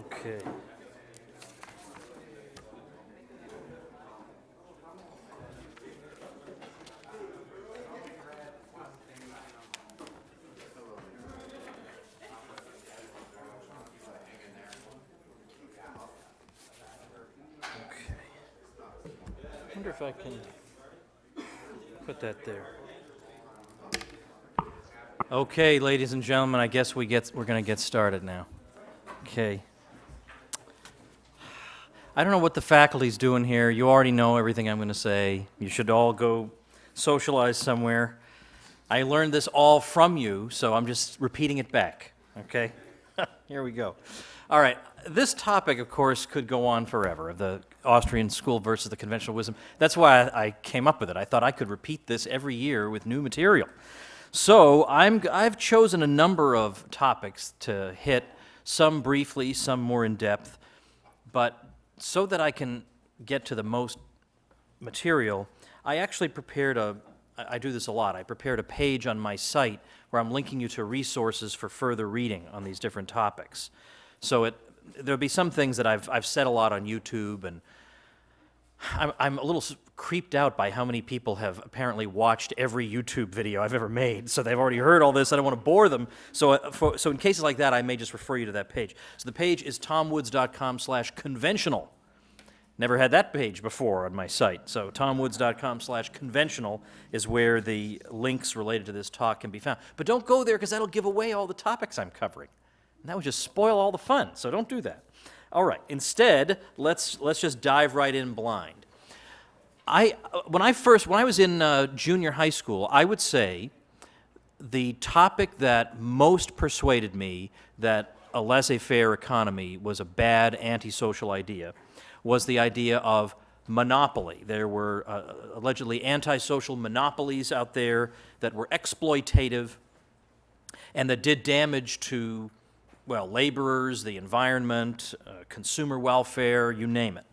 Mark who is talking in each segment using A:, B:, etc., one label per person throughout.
A: Okay. Okay. I wonder if I can put that there. Okay, ladies and gentlemen, I guess we're going to get started now. Okay. I don't know what the faculty's doing here. You already know everything I'm going to say. You should all go socialize somewhere. I learned this all from you, so I'm just repeating it back. Okay? Here we go. All right. This topic, of course, could go on forever, the Austrian School versus the conventional wisdom. That's why I came up with it. I thought I could repeat this every year with new material. So I've chosen a number of topics to hit, some briefly, some more in depth, but so that I can get to the most material, I actually prepared I do this a lot, I prepared a page on my site where I'm linking you to resources for further reading on these different topics. So there'll be some things that I've said a lot on YouTube, and I'm a little creeped out by how many people have apparently watched every YouTube video I've ever made. So they've already heard all this. I don't want to bore them. So in cases like that, I may just refer you to that page. So the page is tomwoods.com/conventional. Never had that page before on my site. So tomwoods.com/conventional is where the links related to this talk can be found. But don't go there because that'll give away all the topics I'm covering. And that would just spoil all the fun. So don't do that. All right. Instead, let's just dive right in blind. When I was in junior high school, I would say the topic that most persuaded me that a laissez-faire economy was a bad antisocial idea was the idea of monopoly. There were allegedly antisocial monopolies out there that were exploitative and that did damage to, well, laborers, the environment, consumer welfare, you name it.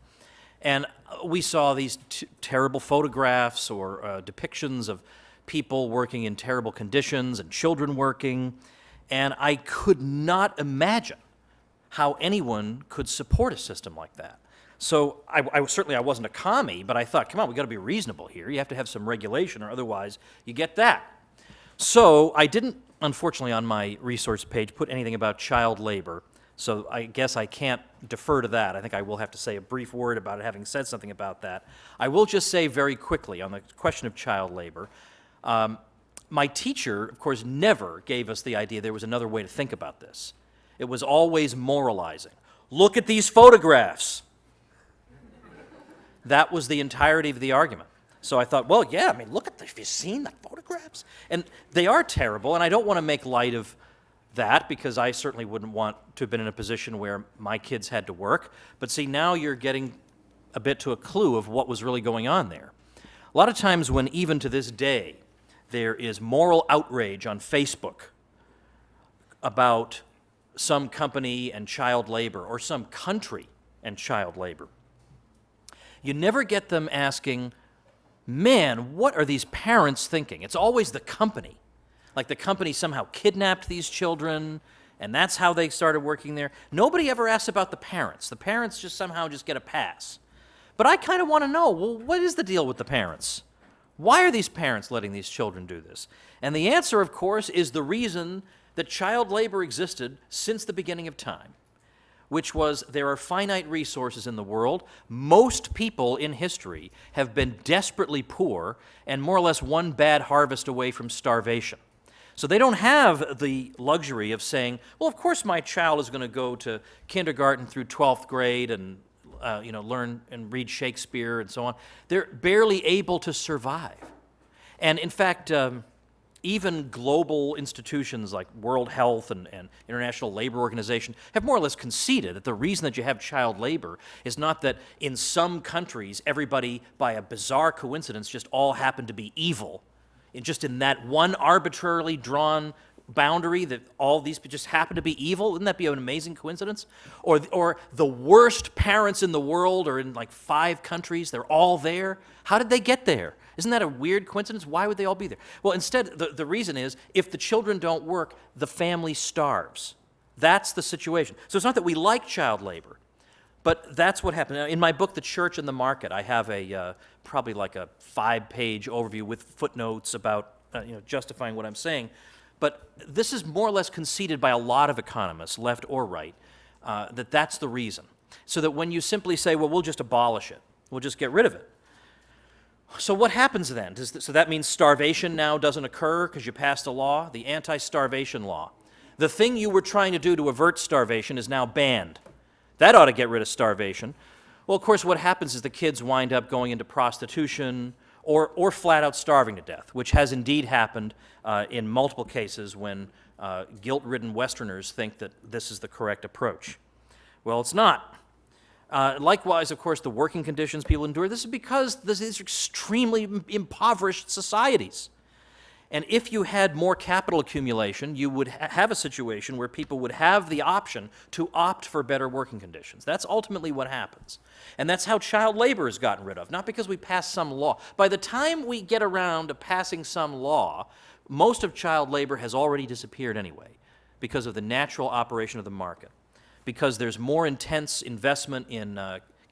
A: And we saw these terrible photographs or depictions of people working in terrible conditions and children working, and I could not imagine how anyone could support a system like that. So I certainly wasn't a commie, but I thought, come on, we've got to be reasonable here. You have to have some regulation, or otherwise you get that. So I didn't, unfortunately, on my resource page, put anything about child labor. So I guess I can't defer to that. I think I will have to say a brief word about it, having said something about that. I will just say very quickly on the question of child labor, my teacher, of course, never gave us the idea there was another way to think about this. It was always moralizing. Look at these photographs. That was the entirety of the argument. So I thought, well, yeah, I mean, look at this. Have you seen the photographs? And they are terrible, and I don't want to make light of that because I certainly wouldn't want to have been in a position where my kids had to work. But see, now you're getting a bit to a clue of what was really going on there. A lot of times when, even to this day, there is moral outrage on Facebook about some company and child labor or some country and child labor, you never get them asking, man, what are these parents thinking? It's always the company. Like the company somehow kidnapped these children, and that's how they started working there. Nobody ever asks about the parents. The parents just somehow just get a pass. But I kind of want to know, well, what is the deal with the parents? Why are these parents letting these children do this? And the answer, of course, is the reason that child labor existed since the beginning of time, which was there are finite resources in the world. Most people in history have been desperately poor and more or less one bad harvest away from starvation. So they don't have the luxury of saying, well, of course my child is going to go to kindergarten through 12th grade and learn and read Shakespeare and so on. They're barely able to survive. And in fact, even global institutions like World Health and International Labor Organization have more or less conceded that the reason that you have child labor is not that in some countries everybody, by a bizarre coincidence, just all happen to be evil. Just in that one arbitrarily drawn boundary that all these just happen to be evil. Wouldn't that be an amazing coincidence? Or the worst parents in the world are in like 5 countries. They're all there. How did they get there? Isn't that a weird coincidence? Why would they all be there? Well, instead, the reason is if the children don't work, the family starves. That's the situation. So it's not that we like child labor, but that's what happened. Now, in my book, The Church and the Market, I have probably like a 5-page overview with footnotes about justifying what I'm saying. But this is more or less conceded by a lot of economists, left or right, that that's the reason. So that when you simply say, well, we'll just abolish it, we'll just get rid of it. So what happens then? So that means starvation now doesn't occur because you passed a law, the anti-starvation law. The thing you were trying to do to avert starvation is now banned. That ought to get rid of starvation. Well, of course, what happens is the kids wind up going into prostitution or flat out starving to death, which has indeed happened in multiple cases when guilt-ridden Westerners think that this is the correct approach. Well, it's not. Likewise, of course, the working conditions people endure, this is because these are extremely impoverished societies. And if you had more capital accumulation, you would have a situation where people would have the option to opt for better working conditions. That's ultimately what happens. And that's how child labor is gotten rid of, not because we pass some law. By the time we get around to passing some law, most of child labor has already disappeared anyway because of the natural operation of the market, because there's more intense investment in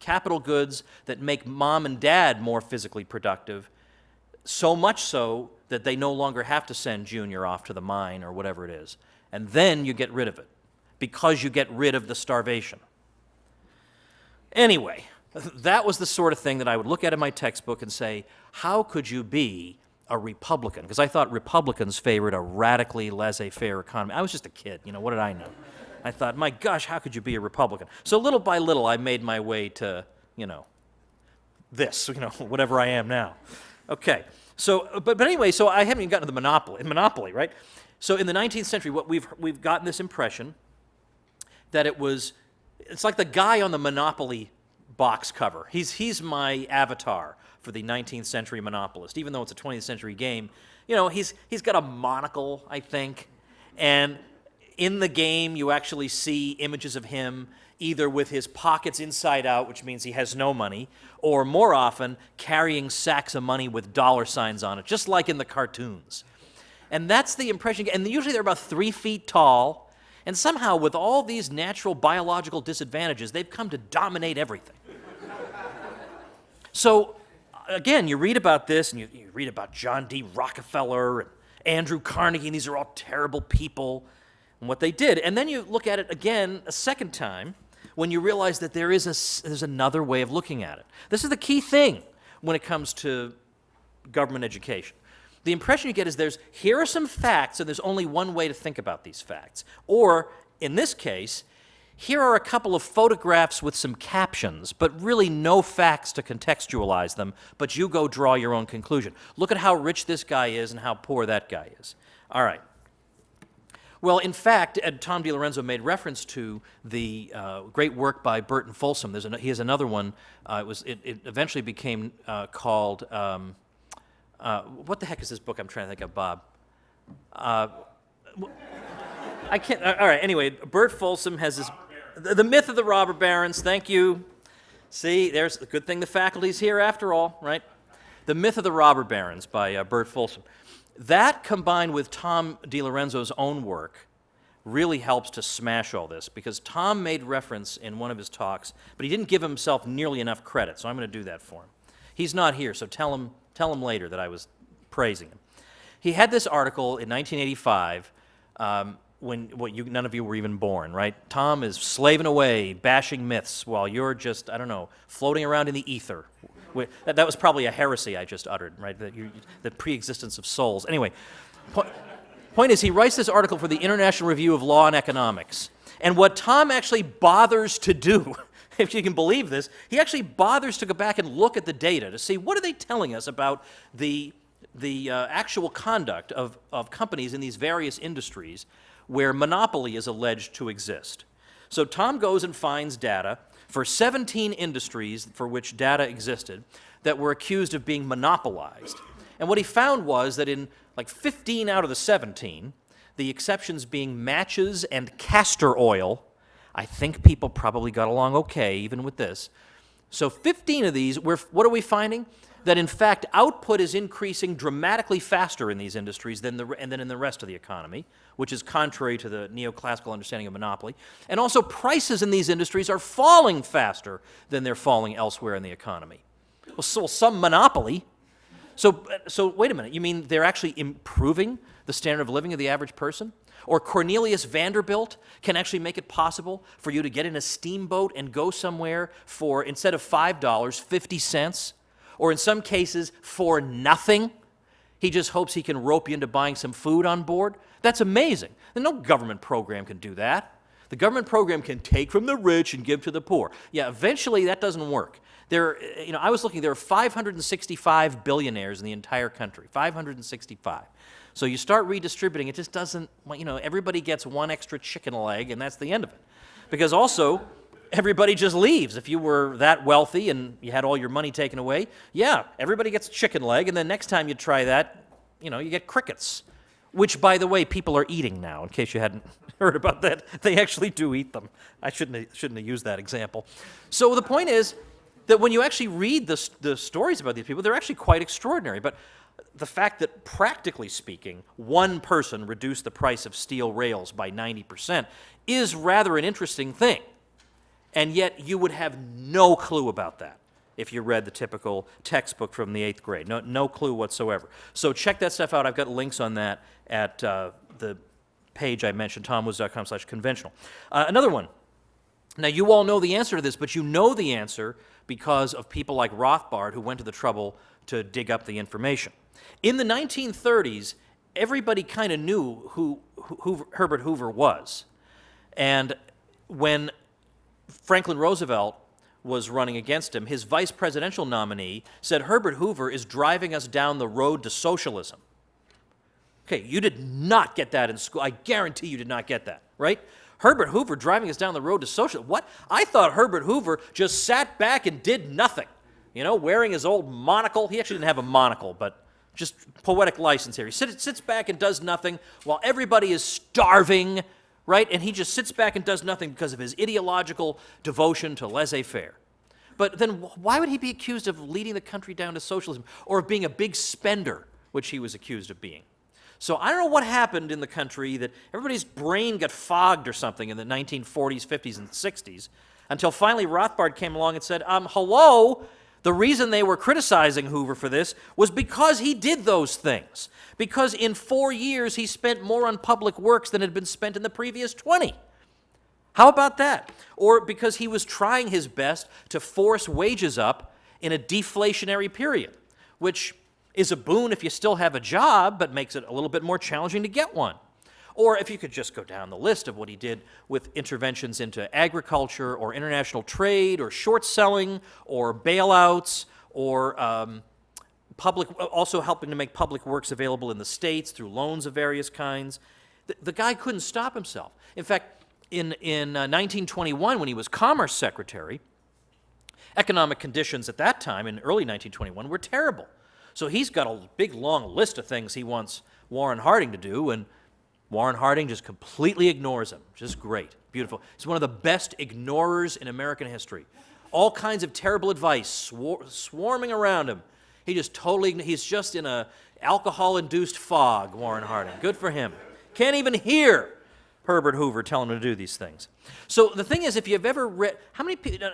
A: capital goods that make mom and dad more physically productive, so much so that they no longer have to send Junior off to the mine or whatever it is. And then you get rid of it, because you get rid of the starvation. Anyway, that was the sort of thing that I would look at in my textbook and say, how could you be a Republican? Because I thought Republicans favored a radically laissez-faire economy. I was just a kid, what did I know? I thought, my gosh, how could you be a Republican? So little by little, I made my way to, this, whatever I am now. Okay, so, but anyway, so I haven't even gotten to the monopoly, right? So in the 19th century, what we've gotten this impression that it's like the guy on the Monopoly box cover. He's my avatar for the 19th century monopolist, even though it's a 20th century game. He's got a monocle, I think, and in the game you actually see images of him either with his pockets inside out, which means he has no money, or more often carrying sacks of money with dollar signs on it, just like in the cartoons. And that's the impression, and usually they're about 3 feet tall, and somehow with all these natural biological disadvantages, they've come to dominate everything. So, again, you read about this, and you read about John D. Rockefeller and Andrew Carnegie, and these are all terrible people, and what they did. And then you look at it again a second time, when you realize that there's another way of looking at it. This is the key thing when it comes to government education. The impression you get is here are some facts, and there's only one way to think about these facts. Or, in this case, here are a couple of photographs with some captions, but really no facts to contextualize them, but you go draw your own conclusion. Look at how rich this guy is and how poor that guy is. All right. Well, in fact, Tom DiLorenzo made reference to the great work by Burton Folsom. He has another one. It eventually became called, what the heck is this book I'm trying to think of, Bob? I can't, all right, anyway, Bert Folsom has this, the Myth of the Robber Barons, thank you. See, there's a good thing the faculty's here after all, right? The Myth of the Robber Barons by Bert Folsom. That, combined with Tom DiLorenzo's own work, really helps to smash all this, because Tom made reference in one of his talks, but he didn't give himself nearly enough credit, so I'm going to do that for him. He's not here, so tell him later that I was praising him. He had this article in 1985 when none of you were even born, right? Tom is slaving away, bashing myths, while you're just, floating around in the ether. That was probably a heresy I just uttered, right? The pre-existence of souls. Anyway, point is, he writes this article for the International Review of Law and Economics. And what Tom actually bothers to do, if you can believe this, he actually bothers to go back and look at the data to see what are they telling us about the actual conduct of companies in these various industries where monopoly is alleged to exist. So Tom goes and finds data for 17 industries for which data existed that were accused of being monopolized. And what he found was that in like 15 out of the 17, the exceptions being matches and castor oil, I think people probably got along okay even with this, So 15 of these, what are we finding? That in fact output is increasing dramatically faster in these industries than in the rest of the economy, which is contrary to the neoclassical understanding of monopoly. And also prices in these industries are falling faster than they're falling elsewhere in the economy. Well, so some monopoly. So wait a minute, you mean they're actually improving the standard of living of the average person? Or Cornelius Vanderbilt can actually make it possible for you to get in a steamboat and go somewhere for, instead of $5, 50 cents? Or in some cases, for nothing. He just hopes he can rope you into buying some food on board. That's amazing. And no government program can do that. The government program can take from the rich and give to the poor. Yeah, eventually that doesn't work. I was looking, there are 565 billionaires in the entire country, 565. So you start redistributing, it just doesn't, everybody gets one extra chicken leg, and that's the end of it. Because also, everybody just leaves. If you were that wealthy and you had all your money taken away, yeah, everybody gets a chicken leg, and then next time you try that, you get crickets. Which, by the way, people are eating now, in case you hadn't heard about that. They actually do eat them. I shouldn't have used that example. So the point is that when you actually read the stories about these people, they're actually quite extraordinary. But the fact that, practically speaking, one person reduced the price of steel rails by 90% is rather an interesting thing. And yet you would have no clue about that if you read the typical textbook from the 8th grade. No clue whatsoever. So check that stuff out. I've got links on that at the page I mentioned, tomwoods.com/conventional. Another one. Now, you all know the answer to this, but you know the answer because of people like Rothbard who went to the trouble to dig up the information. In the 1930s, everybody kind of knew who Herbert Hoover was. And when Franklin Roosevelt was running against him, his vice presidential nominee said, Herbert Hoover is driving us down the road to socialism. Okay, you did not get that in school. I guarantee you did not get that, right? Herbert Hoover driving us down the road to socialism. What? I thought Herbert Hoover just sat back and did nothing, wearing his old monocle. He actually didn't have a monocle, but just poetic license here. He sits back and does nothing while everybody is starving, right? And he just sits back and does nothing because of his ideological devotion to laissez-faire. But then why would he be accused of leading the country down to socialism or of being a big spender, which he was accused of being? So I don't know what happened in the country that everybody's brain got fogged or something in the 1940s, 50s, and 60s until finally Rothbard came along and said, hello, the reason they were criticizing Hoover for this was because he did those things. Because in 4 years, he spent more on public works than had been spent in the previous 20. How about that? Or because he was trying his best to force wages up in a deflationary period, which is a boon if you still have a job, but makes it a little bit more challenging to get one. Or if you could just go down the list of what he did with interventions into agriculture or international trade or short selling or bailouts or also helping to make public works available in the states through loans of various kinds. The guy couldn't stop himself. In fact, in 1921, when he was Commerce Secretary, economic conditions at that time, in early 1921, were terrible. So he's got a big, long list of things he wants Warren Harding to do, and Warren Harding just completely ignores him. Just great. Beautiful. He's one of the best ignorers in American history. All kinds of terrible advice swarming around him. He's just in a alcohol-induced fog, Warren Harding. Good for him. Can't even hear Herbert Hoover telling him to do these things. So the thing is, if you've ever read,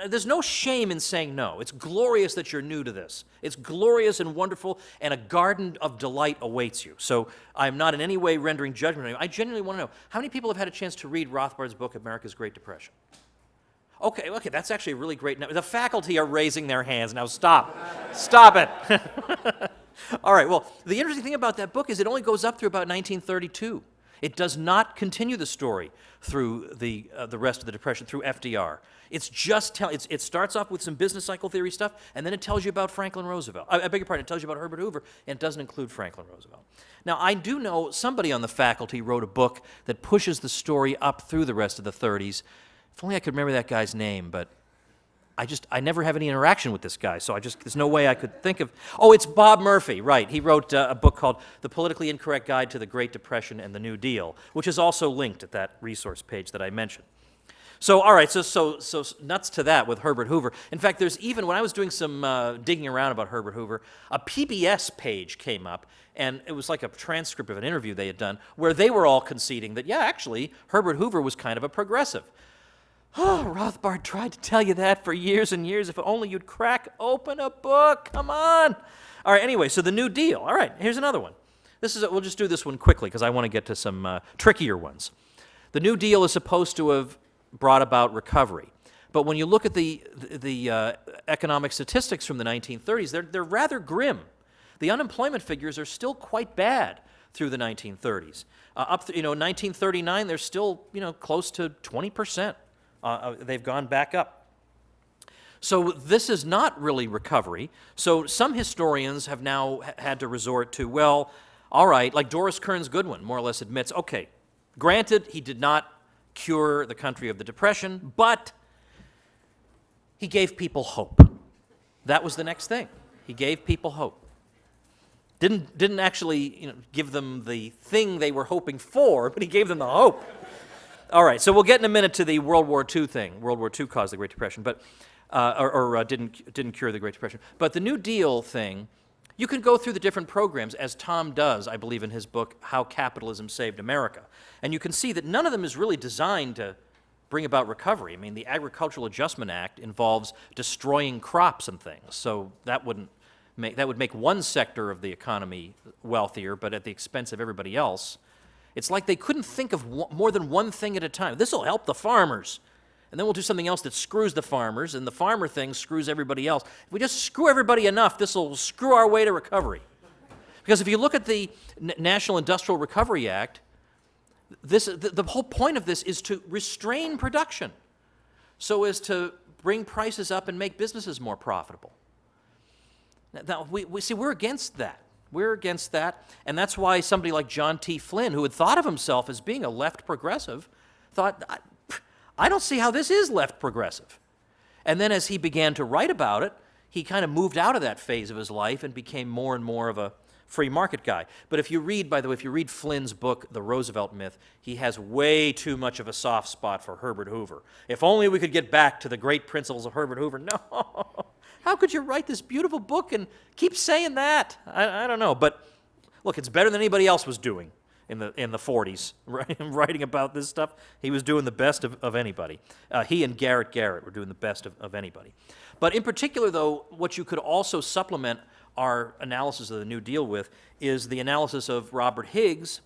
A: there's no shame in saying no. It's glorious that you're new to this. It's glorious and wonderful, and a garden of delight awaits you. So I'm not in any way rendering judgment on you. I genuinely want to know, how many people have had a chance to read Rothbard's book, America's Great Depression? Okay, that's actually really great. Now, the faculty are raising their hands. Now stop. Stop it. All right, well, the interesting thing about that book is it only goes up through about 1932. It does not continue the story through the rest of the Depression, through FDR. It starts off with some business cycle theory stuff, and then it tells you about Franklin Roosevelt. I beg your pardon, it tells you about Herbert Hoover, and it doesn't include Franklin Roosevelt. Now, I do know somebody on the faculty wrote a book that pushes the story up through the rest of the 30s. If only I could remember that guy's name, but I never have any interaction with this guy, so there's no way I could think of. Oh, it's Bob Murphy, right. He wrote a book called The Politically Incorrect Guide to the Great Depression and the New Deal, which is also linked at that resource page that I mentioned. So, all right, so nuts to that with Herbert Hoover. In fact, there's even, when I was doing some digging around about Herbert Hoover, a PBS page came up, and it was like a transcript of an interview they had done, where they were all conceding that, yeah, actually, Herbert Hoover was kind of a progressive. Oh, Rothbard tried to tell you that for years and years. If only you'd crack open a book. Come on. All right, anyway, so the New Deal. All right, here's another one. We'll just do this one quickly because I want to get to some trickier ones. The New Deal is supposed to have brought about recovery. But when you look at the economic statistics from the 1930s, they're rather grim. The unemployment figures are still quite bad through the 1930s. Up to, 1939, they're still, close to 20%. They've gone back up. So this is not really recovery. So some historians have now had to resort to, well, all right, like Doris Kearns Goodwin more or less admits, okay, granted, he did not cure the country of the Depression, but he gave people hope. That was the next thing. He gave people hope. Didn't actually give them the thing they were hoping for, but he gave them the hope. All right, so we'll get in a minute to the World War II thing. World War II caused the Great Depression, but didn't cure the Great Depression. But the New Deal thing, you can go through the different programs, as Tom does, I believe, in his book, How Capitalism Saved America. And you can see that none of them is really designed to bring about recovery. I mean, the Agricultural Adjustment Act involves destroying crops and things, so that would make one sector of the economy wealthier, but at the expense of everybody else. It's like they couldn't think of more than one thing at a time. This will help the farmers, and then we'll do something else that screws the farmers, and the farmer thing screws everybody else. If we just screw everybody enough, this will screw our way to recovery. Because if you look at the National Industrial Recovery Act, the whole point of this is to restrain production so as to bring prices up and make businesses more profitable. Now, we're against that. We're against that, and that's why somebody like John T. Flynn, who had thought of himself as being a left progressive, thought, I don't see how this is left progressive. And then as he began to write about it, he kind of moved out of that phase of his life and became more and more of a free market guy. But if you read, by the way, if you read Flynn's book, The Roosevelt Myth, he has way too much of a soft spot for Herbert Hoover. If only we could get back to the great principles of Herbert Hoover. No. How could you write this beautiful book and keep saying that? I don't know. But look, it's better than anybody else was doing in the 40s, right? Writing about this stuff. He was doing the best of anybody. He and Garrett Garrett were doing the best of anybody. But in particular, though, what you could also supplement our analysis of the New Deal with is the analysis of Robert Higgs.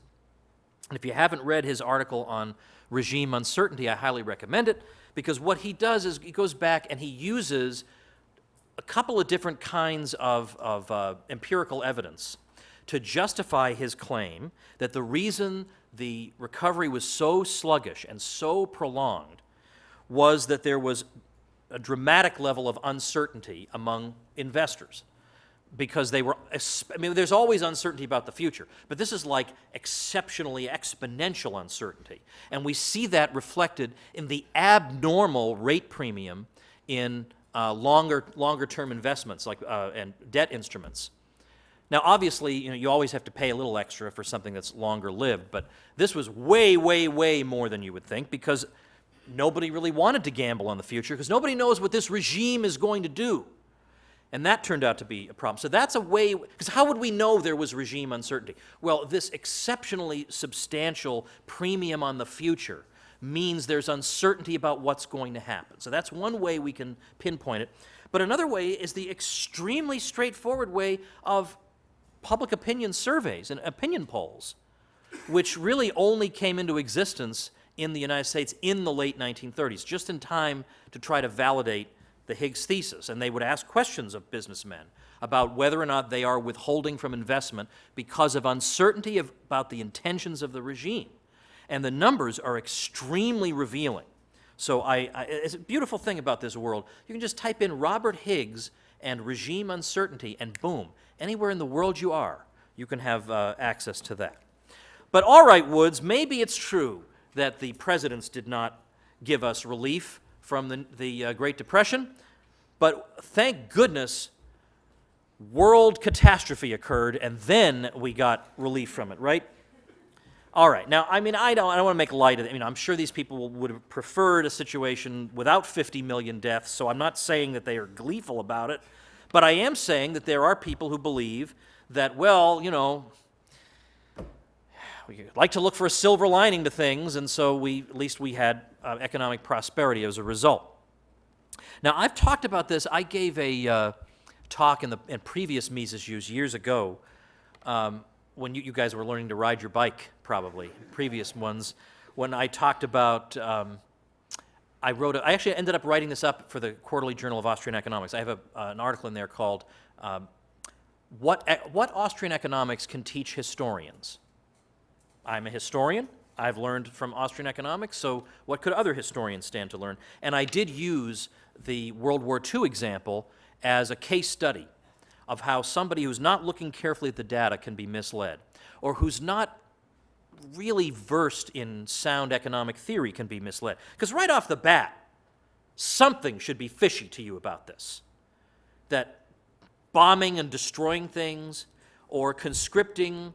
A: And if you haven't read his article on regime uncertainty, I highly recommend it, because what he does is he goes back and he uses a couple of different kinds of empirical evidence to justify his claim that the reason the recovery was so sluggish and so prolonged was that there was a dramatic level of uncertainty among investors. Because there's always uncertainty about the future, but this is like exceptionally exponential uncertainty. And we see that reflected in the abnormal rate premium in longer-term investments and debt instruments. Now, obviously, you always have to pay a little extra for something that's longer-lived, but this was way, way, way more than you would think, because nobody really wanted to gamble on the future, because nobody knows what this regime is going to do. And that turned out to be a problem. So that's a way, because how would we know there was regime uncertainty? Well, this exceptionally substantial premium on the future means there's uncertainty about what's going to happen. So that's one way we can pinpoint it. But another way is the extremely straightforward way of public opinion surveys and opinion polls, which really only came into existence in the United States in the late 1930s, just in time to try to validate the Higgs thesis. And they would ask questions of businessmen about whether or not they are withholding from investment because of uncertainty about the intentions of the regime. And the numbers are extremely revealing. So it's a beautiful thing about this world. You can just type in Robert Higgs and regime uncertainty, and boom, anywhere in the world you are, you can have access to that. But all right, Woods, maybe it's true that the presidents did not give us relief from the Great Depression, but thank goodness world catastrophe occurred, and then we got relief from it, right? All right. Now, I mean, I don't want to make light of it. I mean, I'm sure these people would have preferred a situation without 50 million deaths, so I'm not saying that they are gleeful about it. But I am saying that there are people who believe that, well, you know, we like to look for a silver lining to things, and so at least we had economic prosperity as a result. Now, I've talked about this. I gave a talk in previous Mises years ago, when you guys were learning to ride your bike, probably, previous ones, when I talked about, I actually ended up writing this up for the Quarterly Journal of Austrian Economics. I have an article in there called, What Austrian Economics Can Teach Historians. I'm a historian. I've learned from Austrian economics, so what could other historians stand to learn? And I did use the World War II example as a case study of how somebody who's not looking carefully at the data can be misled, or who's not really versed in sound economic theory can be misled. Because right off the bat, something should be fishy to you about this. That bombing and destroying things, or conscripting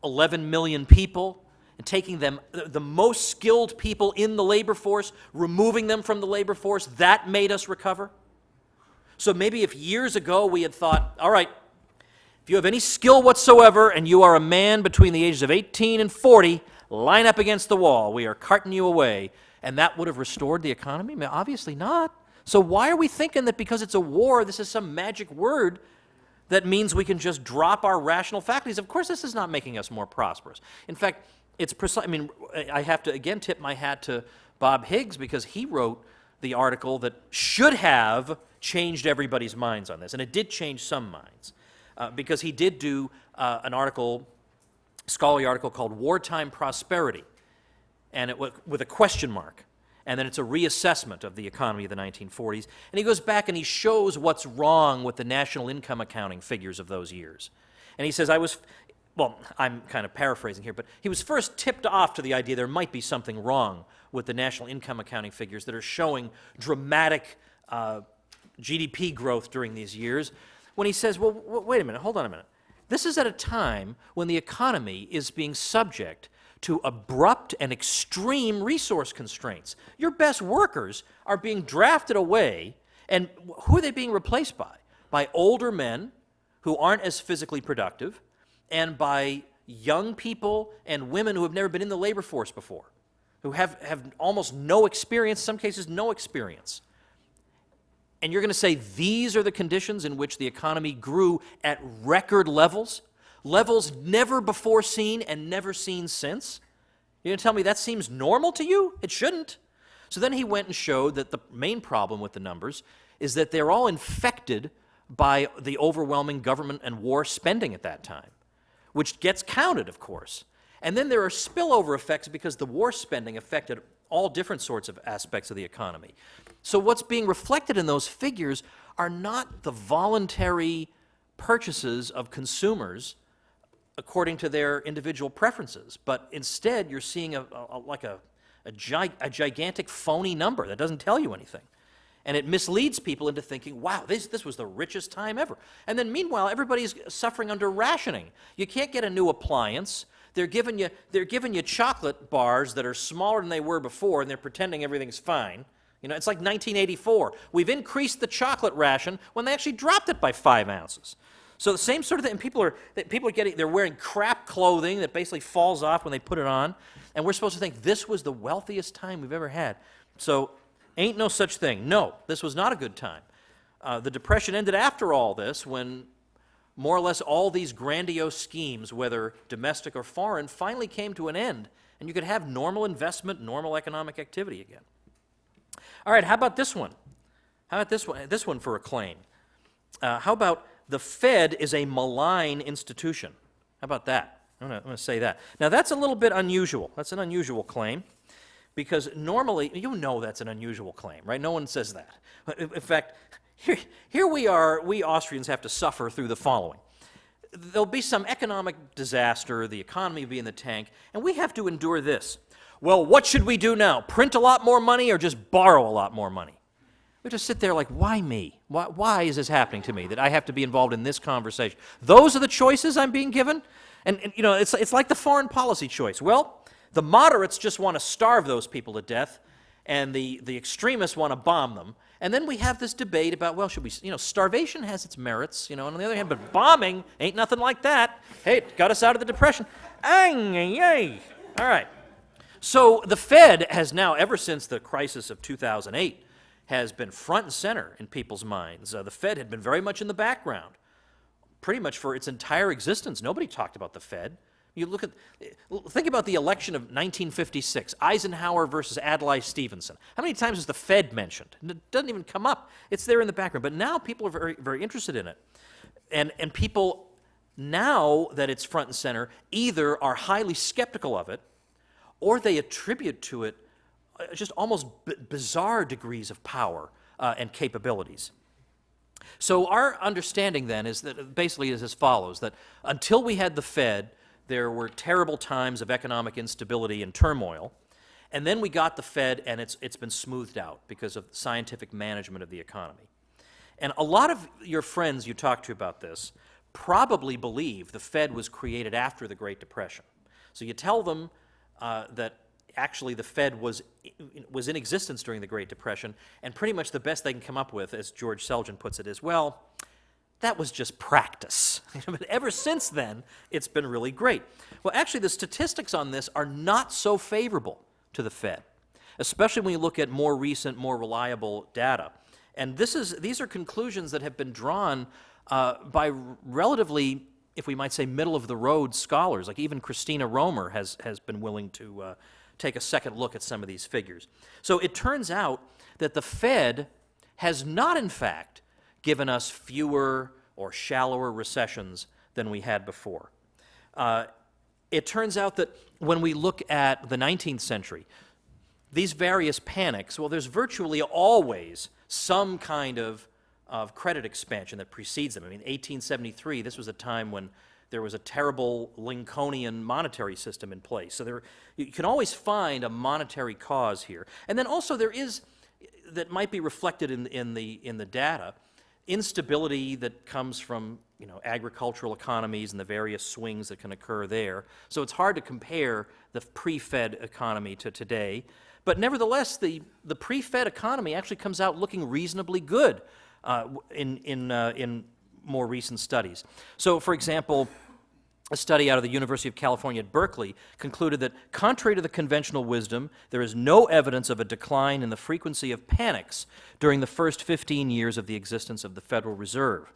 A: 11 million people, and taking them, the most skilled people in the labor force, removing them from the labor force, that made us recover? So maybe if years ago we had thought, all right, if you have any skill whatsoever and you are a man between the ages of 18 and 40, line up against the wall. We are carting you away. And that would have restored the economy? I mean, obviously not. So why are we thinking that because it's a war, this is some magic word that means we can just drop our rational faculties? Of course, this is not making us more prosperous. In fact, it's precise. I mean, I have to again tip my hat to Bob Higgs, because he wrote the article that should have changed everybody's minds on this, and it did change some minds, because he did do an article, scholarly article called "Wartime Prosperity," and with a question mark, and then it's a reassessment of the economy of the 1940s, and he goes back and he shows what's wrong with the national income accounting figures of those years, and he says, well, I'm kind of paraphrasing here, but he was first tipped off to the idea there might be something wrong with the national income accounting figures that are showing dramatic GDP growth during these years, when he says, well, wait a minute, hold on a minute. This is at a time when the economy is being subject to abrupt and extreme resource constraints. Your best workers are being drafted away, and who are they being replaced by? By older men who aren't as physically productive, and by young people and women who have never been in the labor force before, who have almost no experience, some cases no experience. And you're going to say these are the conditions in which the economy grew at record levels, levels never before seen and never seen since? You're going to tell me that seems normal to you? It shouldn't. So then he went and showed that the main problem with the numbers is that they're all infected by the overwhelming government and war spending at that time, which gets counted, of course. And then there are spillover effects because the war spending affected all different sorts of aspects of the economy. So what's being reflected in those figures are not the voluntary purchases of consumers according to their individual preferences, but instead you're seeing a gigantic phony number that doesn't tell you anything. And it misleads people into thinking, wow, this was the richest time ever. And then meanwhile, everybody's suffering under rationing. You can't get a new appliance. They're giving you chocolate bars that are smaller than they were before, and they're pretending everything's fine. You know, it's like 1984. We've increased the chocolate ration when they actually dropped it by 5 ounces. So the same sort of thing. And they're wearing crap clothing that basically falls off when they put it on, and we're supposed to think this was the wealthiest time we've ever had. So ain't no such thing. No, this was not a good time. The Depression ended after all this, when more or less all these grandiose schemes, whether domestic or foreign, finally came to an end, and you could have normal investment, normal economic activity again. All right, how about this one? How about this one? This one for a claim. How about the Fed is a malign institution? How about that? I'm going to say that. Now, that's a little bit unusual. That's an unusual claim, because normally, you know that's an unusual claim, right? No one says that. In fact, here we are, we Austrians have to suffer through the following. There'll be some economic disaster, the economy will be in the tank, and we have to endure this. Well, what should we do now? Print a lot more money or just borrow a lot more money? We just sit there like, why me? Why is this happening to me, that I have to be involved in this conversation? Those are the choices I'm being given? And you know, it's like the foreign policy choice. Well, the moderates just want to starve those people to death, and the extremists want to bomb them. And then we have this debate about, well, should we, you know, starvation has its merits, you know, and on the other hand, but bombing ain't nothing like that. Hey, it got us out of the Depression. Ay. All right. So the Fed has now, ever since the crisis of 2008, has been front and center in people's minds. The Fed had been very much in the background, pretty much for its entire existence. Nobody talked about the Fed. You think about the election of 1956, Eisenhower versus Adlai Stevenson. How many times is the Fed mentioned? It doesn't even come up. It's there in the background. But now people are very, very interested in it. And people, now that it's front and center, either are highly skeptical of it, or they attribute to it just almost bizarre degrees of power and capabilities. So our understanding then is that basically is as follows, that until we had the Fed, there were terrible times of economic instability and turmoil, and then we got the Fed, and it's been smoothed out because of scientific management of the economy. And a lot of your friends you talk to about this probably believe the Fed was created after the Great Depression. So you tell them that actually the Fed was in existence during the Great Depression, and pretty much the best they can come up with, as George Selgin puts it, is, well, that was just practice. But ever since then, it's been really great. Well, actually, the statistics on this are not so favorable to the Fed, especially when you look at more recent, more reliable data. And these are conclusions that have been drawn by relatively, if we might say, middle-of-the-road scholars. Like even Christina Romer has been willing to take a second look at some of these figures. So it turns out that the Fed has not, in fact, given us fewer or shallower recessions than we had before. It turns out that when we look at the 19th century, these various panics, well, there's virtually always some kind of credit expansion that precedes them. I mean, 1873, this was a time when there was a terrible Lincolnian monetary system in place. So you can always find a monetary cause here. And then also there is, that might be reflected in the data, instability that comes from, you know, agricultural economies and the various swings that can occur there. So it's hard to compare the pre-Fed economy to today. But nevertheless, the pre-Fed economy actually comes out looking reasonably good in more recent studies. So, for example, a study out of the University of California at Berkeley concluded that, contrary to the conventional wisdom, there is no evidence of a decline in the frequency of panics during the first 15 years of the existence of the Federal Reserve.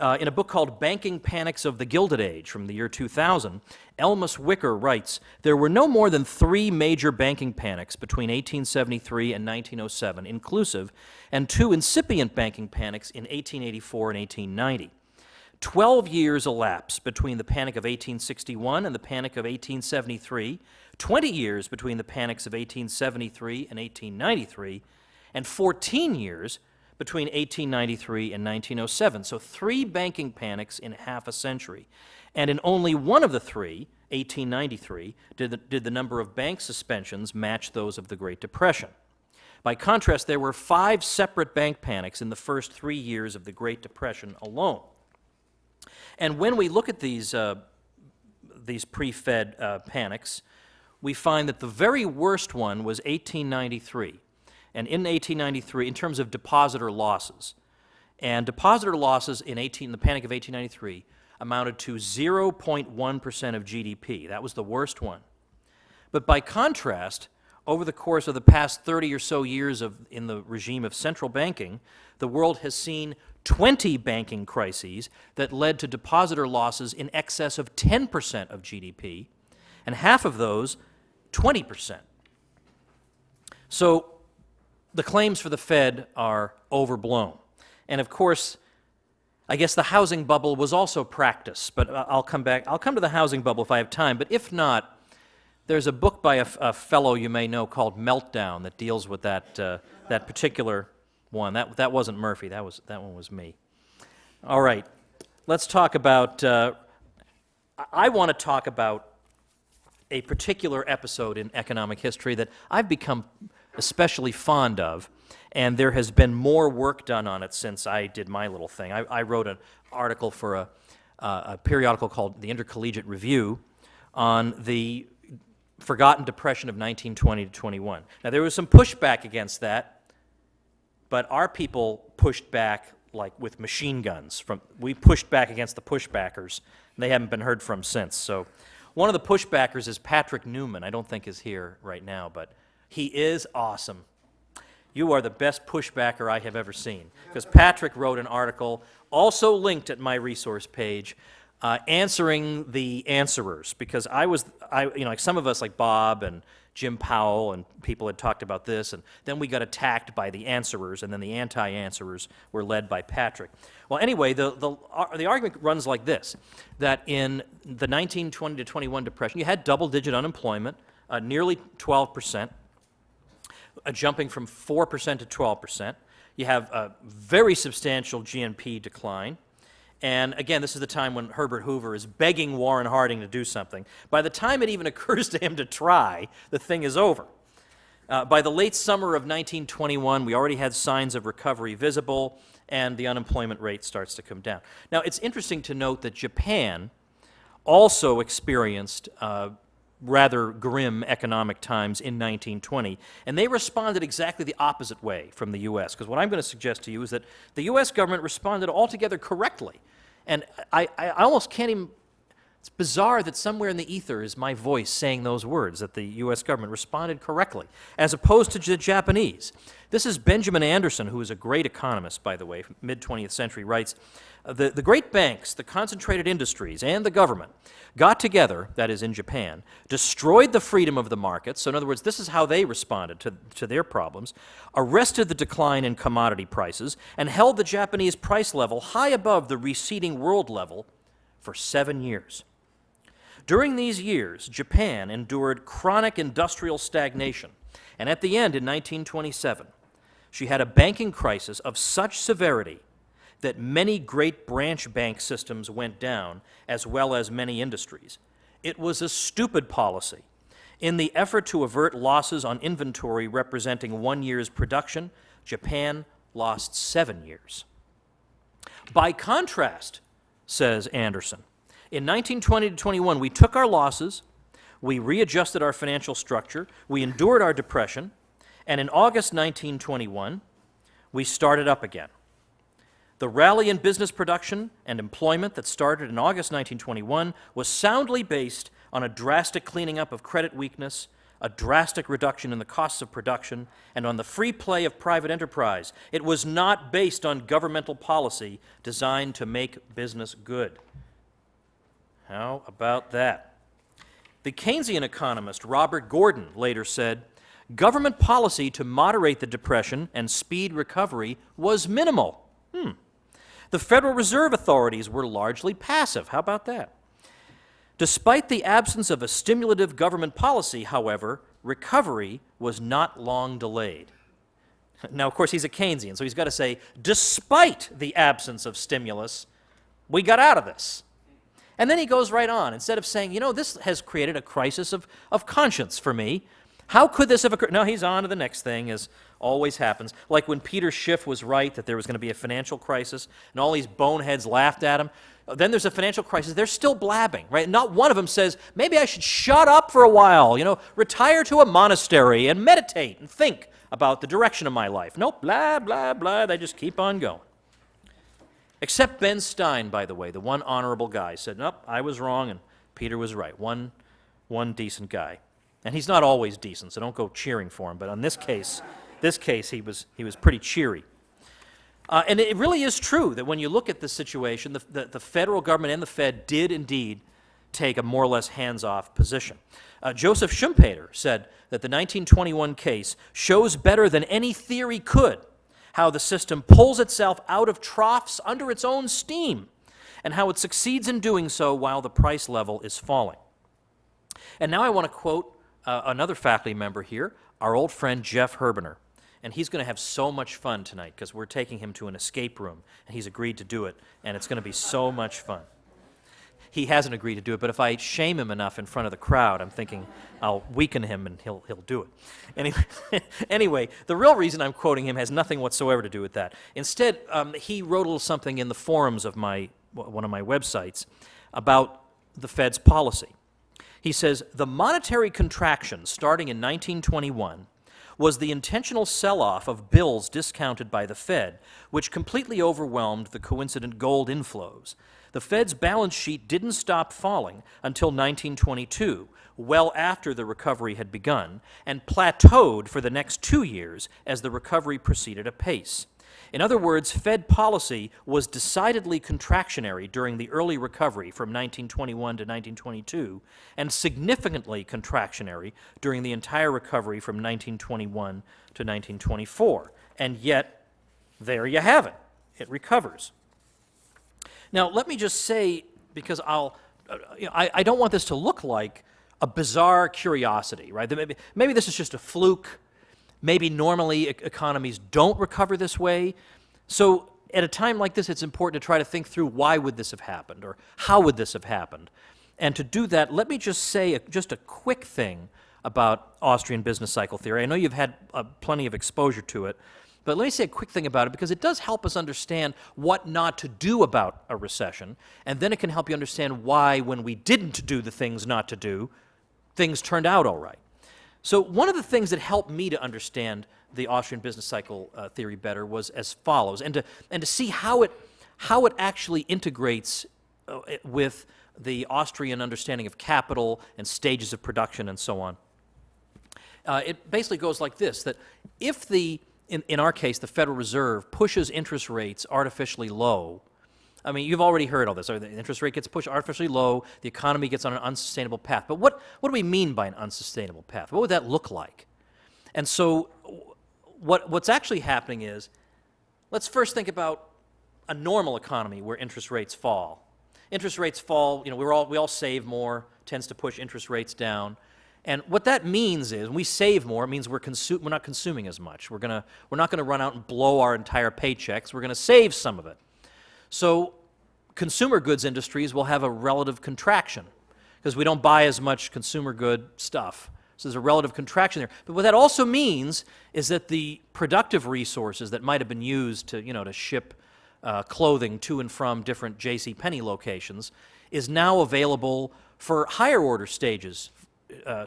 A: In a book called Banking Panics of the Gilded Age from the year 2000, Elmas Wicker writes, there were no more than 3 major banking panics between 1873 and 1907 inclusive, and 2 incipient banking panics in 1884 and 1890. 12 years elapsed between the Panic of 1861 and the Panic of 1873, 20 years between the panics of 1873 and 1893, and 14 years between 1893 and 1907. So 3 banking panics in half a century. And in only one of the 3, 1893, did the number of bank suspensions match those of the Great Depression. By contrast, there were 5 separate bank panics in the first 3 years of the Great Depression alone. And when we look at these pre-Fed panics, we find that the very worst one was 1893. And in 1893, in terms of depositor losses, and depositor losses in the Panic of 1893 amounted to 0.1% of GDP. That was the worst one. But by contrast, over the course of the past 30 or so years in the regime of central banking, the world has seen 20 banking crises that led to depositor losses in excess of 10% of GDP, and half of those, 20%. So the claims for the Fed are overblown. And of course, I guess the housing bubble was also practice, but I'll come to the housing bubble if I have time. But if not, there's a book by a fellow you may know called Meltdown that deals with that particular one. That wasn't Murphy. That one was me. All right, let's talk about. I want to talk about a particular episode in economic history that I've become especially fond of, and there has been more work done on it since I did my little thing. I wrote an article for a periodical called the Intercollegiate Review on the forgotten depression of 1920 to 21. Now, there was some pushback against that, but our people pushed back like with machine guns. We pushed back against the pushbackers, and they haven't been heard from since. So one of the pushbackers is Patrick Newman. I don't think is here right now, but he is awesome. You are the best pushbacker I have ever seen, because Patrick wrote an article, also linked at my resource page, answering the answerers, because like some of us, like Bob and Jim Powell and people had talked about this, and then we got attacked by the answerers, and then the anti-answerers were led by Patrick. Well, anyway, the argument runs like this, that in the 1920 to 21 depression, you had double-digit unemployment, nearly 12%, jumping from 4% to 12%. You have a very substantial GNP decline. And again, this is the time when Herbert Hoover is begging Warren Harding to do something. By the time it even occurs to him to try, the thing is over. By the late summer of 1921, we already had signs of recovery visible, and the unemployment rate starts to come down. Now, it's interesting to note that Japan also experienced rather grim economic times in 1920, and they responded exactly the opposite way from the U.S., because what I'm going to suggest to you is that the U.S. government responded altogether correctly. And I almost can't even, it's bizarre that somewhere in the ether is my voice saying those words, that the U.S. government responded correctly, as opposed to the Japanese. This is Benjamin Anderson, who is a great economist, by the way, from mid-20th century, writes, the great banks, the concentrated industries, and the government got together, that is in Japan, destroyed the freedom of the markets, so in other words, this is how they responded to their problems, arrested the decline in commodity prices, and held the Japanese price level high above the receding world level for 7 years. During these years, Japan endured chronic industrial stagnation, and at the end, in 1927, she had a banking crisis of such severity that many great branch bank systems went down, as well as many industries. It was a stupid policy. In the effort to avert losses on inventory representing 1 year's production, Japan lost 7 years. By contrast, says Anderson, in 1920 to 21, we took our losses, we readjusted our financial structure, we endured our depression, and in August 1921, we started up again. The rally in business production and employment that started in August 1921 was soundly based on a drastic cleaning up of credit weakness, a drastic reduction in the costs of production, and on the free play of private enterprise. It was not based on governmental policy designed to make business good. How about that? The Keynesian economist Robert Gordon later said, government policy to moderate the depression and speed recovery was minimal. The Federal Reserve authorities were largely passive. How about that? Despite the absence of a stimulative government policy, however, recovery was not long delayed. Now, of course, he's a Keynesian, so he's got to say, despite the absence of stimulus, we got out of this. And then he goes right on. Instead of saying, you know, this has created a crisis of conscience for me. How could this have occurred? No, he's on to the next thing, as always happens. Like when Peter Schiff was right that there was going to be a financial crisis, and all these boneheads laughed at him. Then there's a financial crisis. They're still blabbing, right? Not one of them says, maybe I should shut up for a while, retire to a monastery and meditate and think about the direction of my life. Nope, blah, blah, blah. They just keep on going. Except Ben Stein, by the way, the one honorable guy, said, nope, I was wrong and Peter was right. One decent guy. And he's not always decent, so don't go cheering for him. But on this case he was pretty cheery. And it really is true that when you look at the situation, the federal government and the Fed did indeed take a more or less hands-off position. Joseph Schumpeter said that the 1921 case shows better than any theory could how the system pulls itself out of troughs under its own steam, and how it succeeds in doing so while the price level is falling. And now I want to quote another faculty member here, our old friend Jeff Herbener. And he's going to have so much fun tonight because we're taking him to an escape room, and he's agreed to do it, and it's going to be so much fun. He hasn't agreed to do it, but if I shame him enough in front of the crowd, I'm thinking I'll weaken him and he'll do it. Anyway, the real reason I'm quoting him has nothing whatsoever to do with that. Instead, he wrote a little something in the forums of my one of my websites about the Fed's policy. He says, the monetary contraction starting in 1921 was the intentional sell-off of bills discounted by the Fed, which completely overwhelmed the coincident gold inflows. The Fed's balance sheet didn't stop falling until 1922, well after the recovery had begun, and plateaued for the next 2 years as the recovery proceeded apace. In other words, Fed policy was decidedly contractionary during the early recovery from 1921 to 1922, and significantly contractionary during the entire recovery from 1921 to 1924. And yet, there you have it. It recovers. Now, let me just say, because I don't want this to look like a bizarre curiosity, right? Maybe this is just a fluke. Maybe normally economies don't recover this way. So at a time like this, it's important to try to think through why would this have happened, or how would this have happened. And to do that, let me just say just a quick thing about Austrian business cycle theory. I know you've had plenty of exposure to it, but let me say a quick thing about it, because it does help us understand what not to do about a recession, and then it can help you understand why, when we didn't do the things not to do, things turned out all right. So one of the things that helped me to understand the Austrian business cycle theory better was as follows, and to see how it actually integrates with the Austrian understanding of capital and stages of production and so on. It basically goes like this, that if in our case, the Federal Reserve pushes interest rates artificially low, I mean, you've already heard all this. The interest rate gets pushed artificially low, the economy gets on an unsustainable path. But what do we mean by an unsustainable path? What would that look like? And so what's actually happening is, let's first think about a normal economy where interest rates fall. Interest rates fall, we all save more, tends to push interest rates down. And what that means is, when we save more, it means we're not consuming as much. We're not gonna run out and blow our entire paychecks. We're gonna save some of it. So consumer goods industries will have a relative contraction because we don't buy as much consumer good stuff. So there's a relative contraction there. But what that also means is that the productive resources that might have been used to ship clothing to and from different JCPenney locations is now available for higher order stages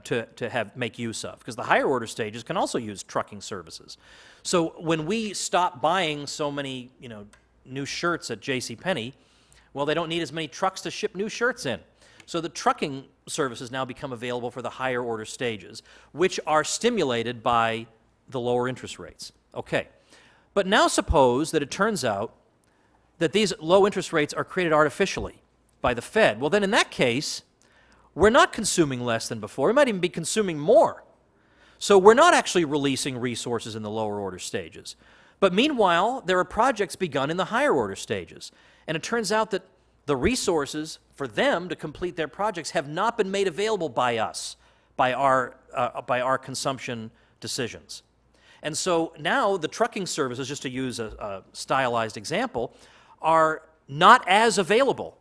A: to make use of, because the higher order stages can also use trucking services. So when we stop buying so many new shirts at JCPenney, well, they don't need as many trucks to ship new shirts in. So the trucking services now become available for the higher order stages, which are stimulated by the lower interest rates. Okay. But now suppose that it turns out that these low interest rates are created artificially by the Fed. Well, then in that case, we're not consuming less than before. We might even be consuming more. So we're not actually releasing resources in the lower order stages. But meanwhile, there are projects begun in the higher order stages. And it turns out that the resources for them to complete their projects have not been made available by us, by our consumption decisions. And so now the trucking services, just to use a stylized example, are not as available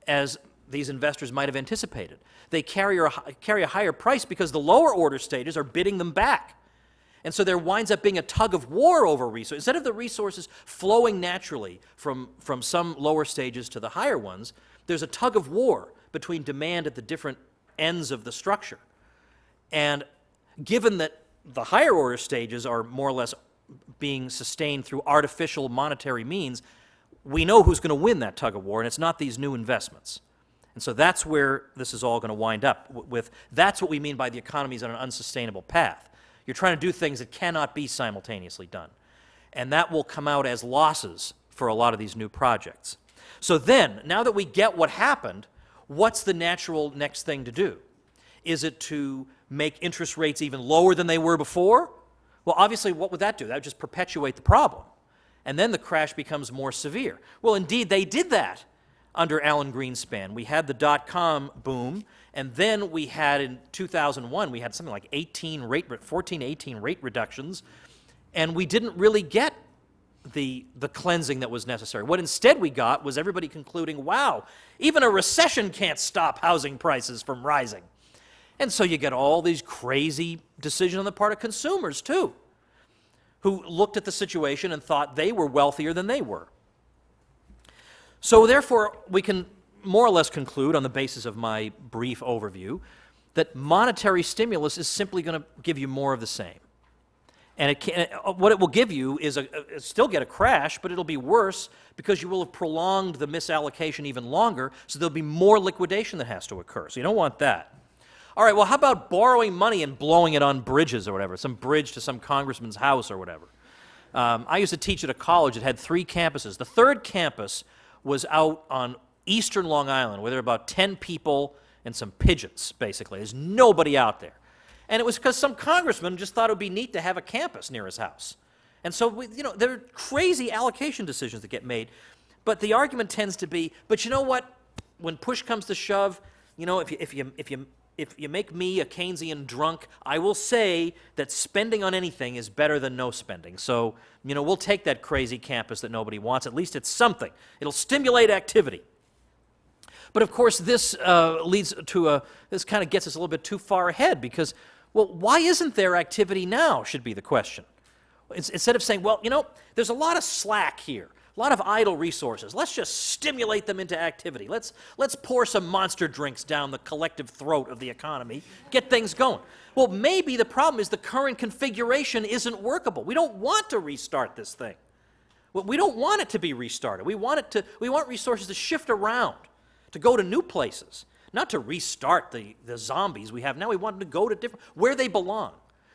A: as these investors might have anticipated. They carry a higher price because the lower order stages are bidding them back. And so there winds up being a tug of war over resources. Instead of the resources flowing naturally from some lower stages to the higher ones, there's a tug of war between demand at the different ends of the structure. And given that the higher order stages are more or less being sustained through artificial monetary means, we know who's going to win that tug of war, and it's not these new investments. And so that's where this is all going to wind up with. That's what we mean by the economy is on an unsustainable path. You're trying to do things that cannot be simultaneously done. And that will come out as losses for a lot of these new projects. So then, now that we get what happened, what's the natural next thing to do? Is it to make interest rates even lower than they were before? Well, obviously, what would that do? That would just perpetuate the problem. And then the crash becomes more severe. Well, indeed, they did that under Alan Greenspan. We had the dot-com boom, and then we had, in 2001, we had something like 14 to 18 rate reductions, and we didn't really get the cleansing that was necessary. What instead we got was everybody concluding, wow, even a recession can't stop housing prices from rising. And so you get all these crazy decisions on the part of consumers, too, who looked at the situation and thought they were wealthier than they were. So therefore, we can more or less conclude on the basis of my brief overview that monetary stimulus is simply going to give you more of the same. And what it will give you is still get a crash, but it'll be worse because you will have prolonged the misallocation even longer, so there'll be more liquidation that has to occur. So you don't want that. All right, well, how about borrowing money and blowing it on bridges or whatever, some bridge to some congressman's house or whatever? I used to teach at a college that had 3 campuses. The third campus was out on eastern Long Island, where there were about 10 people and some pigeons, basically. There's nobody out there. And it was because some congressman just thought it would be neat to have a campus near his house. And so, there are crazy allocation decisions that get made. But the argument tends to be, but you know what? When push comes to shove, if you make me a Keynesian drunk, I will say that spending on anything is better than no spending. So, we'll take that crazy campus that nobody wants. At least it's something. It'll stimulate activity. But of course, this leads to this kind of gets us a little bit too far ahead because, well, why isn't there activity now, should be the question. Instead of saying, well, there's a lot of slack here, a lot of idle resources. Let's just stimulate them into activity. Let's pour some monster drinks down the collective throat of the economy, get things going. Well, maybe the problem is the current configuration isn't workable. We don't want to restart this thing. Well, we don't want it to be restarted. We want resources to shift around, to go to new places, not to restart the zombies we have now. We want them to go to where they belong.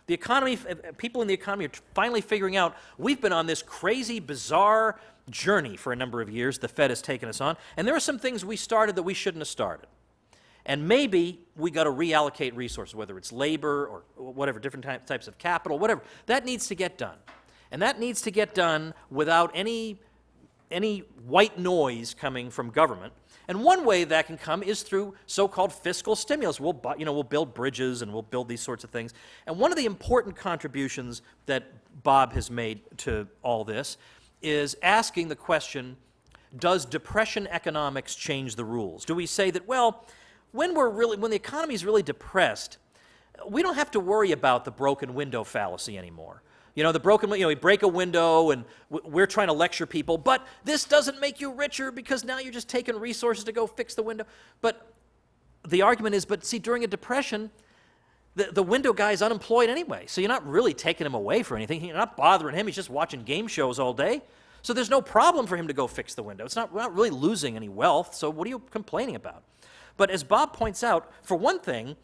A: The economy, people in the economy are finally figuring out we've been on this crazy, bizarre journey for a number of years the Fed has taken us on, and there are some things we started that we shouldn't have started. And maybe we got to reallocate resources, whether it's labor or whatever, different types of capital, whatever. That needs to get done. And that needs to get done without any white noise coming from government. And one way that can come is through so-called fiscal stimulus. We'll build bridges and we'll build these sorts of things. And one of the important contributions that Bob has made to all this is asking the question, does depression economics change the rules? Do we say that, well, when the economy is really depressed, we don't have to worry about the broken window fallacy anymore? The broken, we break a window and we're trying to lecture people, but this doesn't make you richer because now you're just taking resources to go fix the window. But the argument is, but see, during a depression, the window guy is unemployed anyway, so you're not really taking him away for anything. You're not bothering him. He's just watching game shows all day. So there's no problem for him to go fix the window. We're not really losing any wealth, so what are you complaining about? But as Bob points out, for one thing,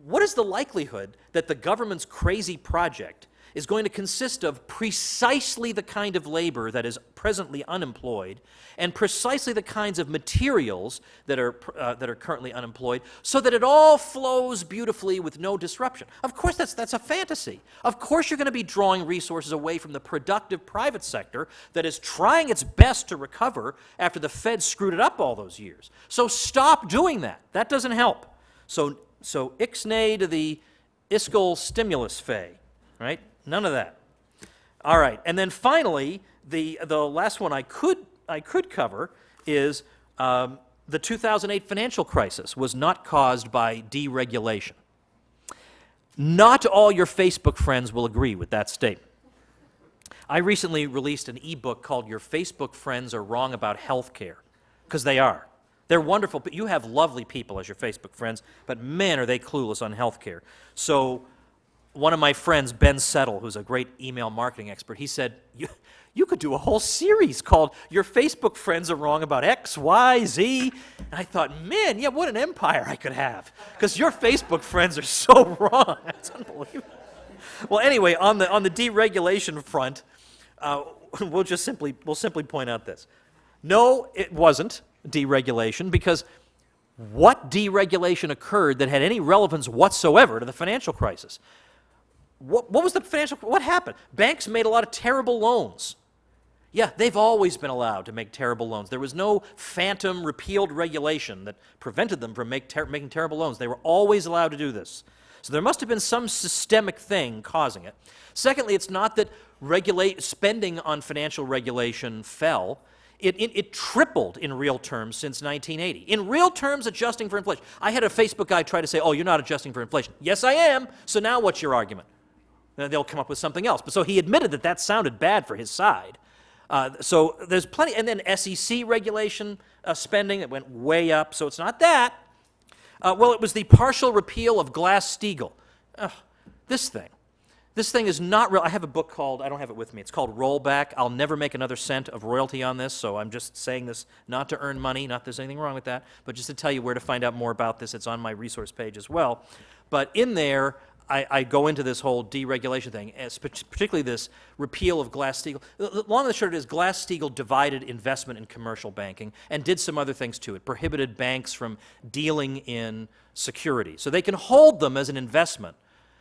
A: what is the likelihood that the government's crazy project is going to consist of precisely the kind of labor that is presently unemployed and precisely the kinds of materials that are currently unemployed, so that it all flows beautifully with no disruption? Of course, that's a fantasy. Of course you're going to be drawing resources away from the productive private sector that is trying its best to recover after the Fed screwed it up all those years. So stop doing that. That doesn't help. So ixnay to the iscal stimulus fay, right? None of that. All right, and then finally, the last one I could cover is the 2008 financial crisis was not caused by deregulation. Not all your Facebook friends will agree with that statement. I recently released an ebook called "Your Facebook Friends Are Wrong About Healthcare," because they are. They're wonderful, but you have lovely people as your Facebook friends, but man, are they clueless on healthcare. So one of my friends, Ben Settle, who's a great email marketing expert, he said, you could do a whole series called "Your Facebook Friends Are Wrong About X, Y, Z." And I thought, man, yeah, what an empire I could have, because your Facebook friends are so wrong. That's unbelievable. Well, anyway, on the deregulation front, we'll simply point out this. No, it wasn't deregulation, because what deregulation occurred that had any relevance whatsoever to the financial crisis? What happened? Banks made a lot of terrible loans. Yeah, they've always been allowed to make terrible loans. There was no phantom repealed regulation that prevented them from making terrible loans. They were always allowed to do this. So there must have been some systemic thing causing it. Secondly, it's not that spending on financial regulation fell. It tripled in real terms since 1980. In real terms, adjusting for inflation. I had a Facebook guy try to say, oh, you're not adjusting for inflation. Yes, I am. So now what's your argument? They'll come up with something else. But so he admitted that sounded bad for his side. So there's plenty, and then SEC regulation spending that went way up, so it's not that. Well, it was the partial repeal of Glass-Steagall. This thing. This thing is not real. I have a book called, I don't have it with me, it's called Rollback. I'll never make another cent of royalty on this, so I'm just saying this not to earn money, not that there's anything wrong with that, but just to tell you where to find out more about this. It's on my resource page as well. But in there, I go into this whole deregulation thing, particularly this repeal of Glass-Steagall. The long and the short is Glass-Steagall divided investment in commercial banking and did some other things to it, prohibited banks from dealing in securities. So they can hold them as an investment,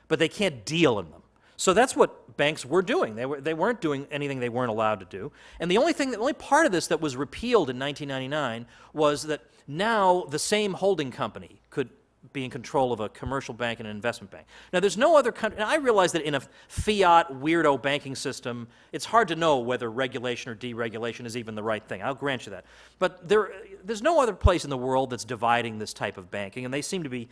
A: but they can't deal in them. So that's what banks were doing. They weren't doing anything they weren't allowed to do. And the only part of this that was repealed in 1999 was that now the same holding company could be in control of a commercial bank and an investment bank. Now, there's no other country, and I realize that in a fiat, weirdo banking system, it's hard to know whether regulation or deregulation is even the right thing. I'll grant you that. But there's no other place in the world that's dividing this type of banking, and they seem to be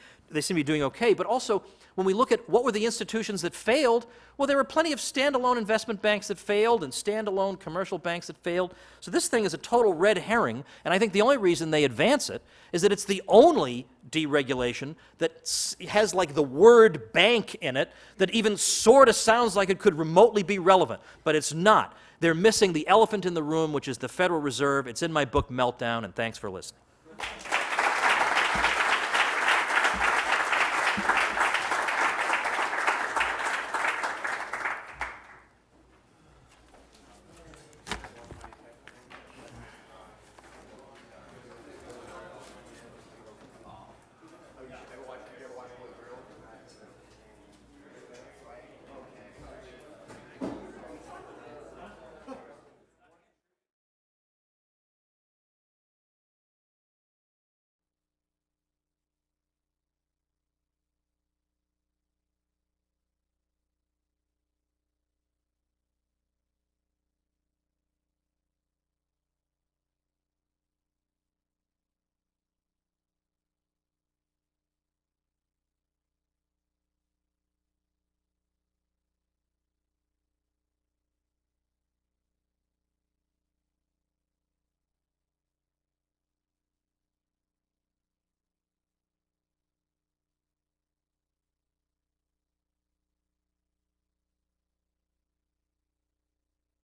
A: doing okay. But also, when we look at what were the institutions that failed, well, there were plenty of standalone investment banks that failed and standalone commercial banks that failed. So this thing is a total red herring, and I think the only reason they advance it is that it's the only deregulation that has like the word bank in it that even sort of sounds like it could remotely be relevant, but it's not. They're missing the elephant in the room, which is the Federal Reserve. It's in my book, Meltdown, and thanks for listening.